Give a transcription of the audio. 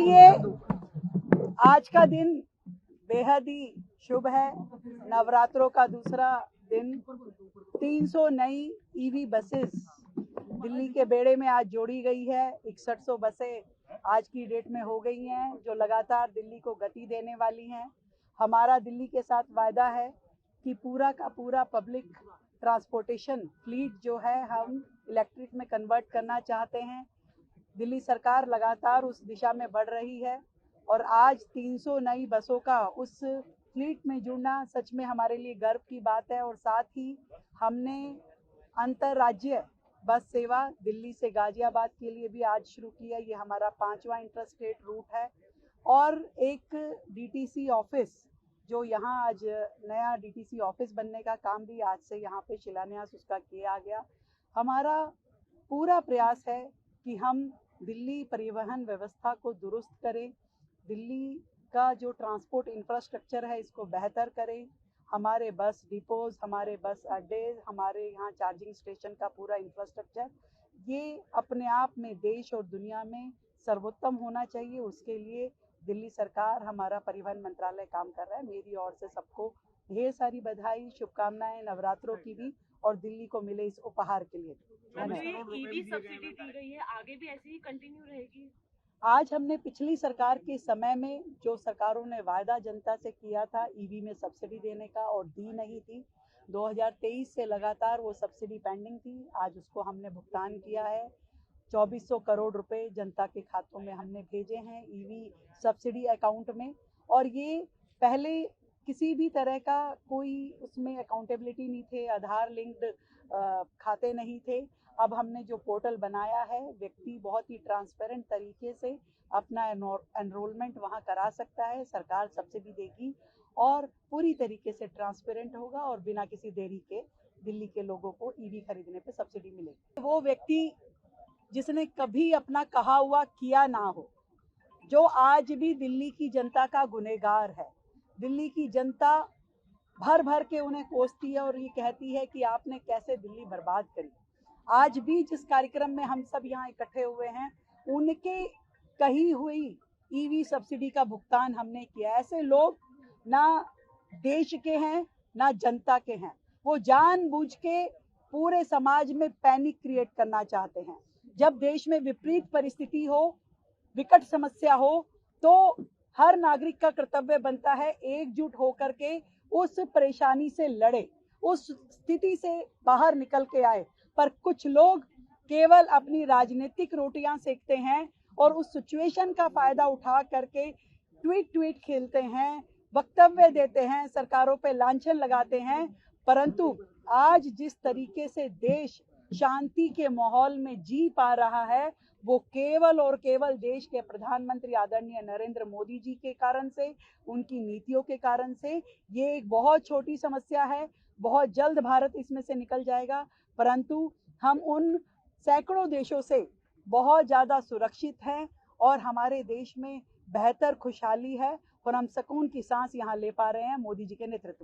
चलिए, आज का दिन बेहद ही शुभ है। नवरात्रों का दूसरा दिन 300 नई ईवी बसेस दिल्ली के बेड़े में आज जोड़ी गई है। 6100 बसें आज की डेट में हो गई हैं, जो लगातार दिल्ली को गति देने वाली हैं। हमारा दिल्ली के साथ वायदा है कि पूरा का पूरा पब्लिक ट्रांसपोर्टेशन फ्लीट जो है हम इलेक्ट्रिक में कन्वर्ट करना चाहते हैं। दिल्ली सरकार लगातार उस दिशा में बढ़ रही है और आज 300 नई बसों का उस फ्लीट में जुड़ना सच में हमारे लिए गर्व की बात है। और साथ ही हमने अंतर्राज्यीय बस सेवा दिल्ली से गाजियाबाद के लिए भी आज शुरू की है। ये हमारा 5वां इंटरस्टेट रूट है। और एक डीटीसी ऑफिस जो यहाँ आज नया डीटीसी ऑफिस बनने का काम भी आज से यहाँ पे शिलान्यास उसका किया गया। हमारा पूरा प्रयास है कि हम दिल्ली परिवहन व्यवस्था को दुरुस्त करें, दिल्ली का जो ट्रांसपोर्ट इंफ्रास्ट्रक्चर है इसको बेहतर करें। हमारे बस डिपोज, हमारे बस अड्डे, हमारे यहाँ चार्जिंग स्टेशन का पूरा इंफ्रास्ट्रक्चर ये अपने आप में देश और दुनिया में सर्वोत्तम होना चाहिए। उसके लिए दिल्ली सरकार, हमारा परिवहन मंत्रालय काम कर रहा है। मेरी ओर से सबको ढेर सारी बधाई, शुभकामनाएं नवरात्रों की भी और दिल्ली को मिले इस उपहार के लिए। ईवी सब्सिडी दी गई है, आगे भी ऐसे ही कंटिन्यू रहेगी? आज हमने पिछली सरकार के समय में जो सरकारों ने वायदा जनता से किया था ईवी में सब्सिडी देने का और दी नहीं थी, 2023 से लगातार वो सब्सिडी पेंडिंग थी। आज उसको हमने भुगतान किया है। 2400 करोड़ रुपए जनता के खातों में हमने भेजे हैं ईवी सब्सिडी अकाउंट में। और ये पहले किसी भी तरह का कोई उसमें अकाउंटेबिलिटी नहीं थे, आधार लिंक्ड खाते नहीं थे। अब हमने जो पोर्टल बनाया है, व्यक्ति बहुत ही ट्रांसपेरेंट तरीके से अपना एनरोलमेंट वहाँ करा सकता है। सरकार सब्सिडी देगी और पूरी तरीके से ट्रांसपेरेंट होगा और बिना किसी देरी के दिल्ली के लोगों को ईवी खरीदने पे सब्सिडी मिलेगी। वो व्यक्ति जिसने कभी अपना कहा हुआ किया ना हो, जो आज भी दिल्ली की जनता का गुनहगार है। दिल्ली की जनता भर भर के उन्हें कोसती है और ये कहती है कि आपने कैसे दिल्ली बर्बाद करी। आज भी जिस कार्यक्रम में हम सब यहाँ इकट्ठे हुए हैं, उनके कही हुई ईवी सब्सिडी का भुगतान हमने किया। ऐसे लोग ना देश के हैं ना जनता के हैं। वो जानबूझ के पूरे समाज में पैनिक क्रिएट करना चाहते हैं। जब देश में विपरीत परिस्थिति हो, विकट समस्या हो, तो हर नागरिक का कर्तव्य बनता है एकजुट होकर के उस परेशानी से लड़े, उस स्थिति से बाहर निकल के आए। पर कुछ लोग केवल अपनी राजनीतिक रोटियां सेकते हैं और उस सिचुएशन का फायदा उठा करके ट्वीट खेलते हैं, वक्तव्य देते हैं, सरकारों पे लांछन लगाते हैं। परंतु आज जिस तरीके से देश शांति के माहौल में जी पा रहा है, वो केवल और केवल देश के प्रधानमंत्री आदरणीय नरेंद्र मोदी जी के कारण से, उनकी नीतियों के कारण से। ये एक बहुत छोटी समस्या है, बहुत जल्द भारत इसमें से निकल जाएगा। परंतु हम उन सैकड़ों देशों से बहुत ज़्यादा सुरक्षित हैं और हमारे देश में बेहतर खुशहाली है और हम सुकून की सांस यहाँ ले पा रहे हैं मोदी जी के नेतृत्व में।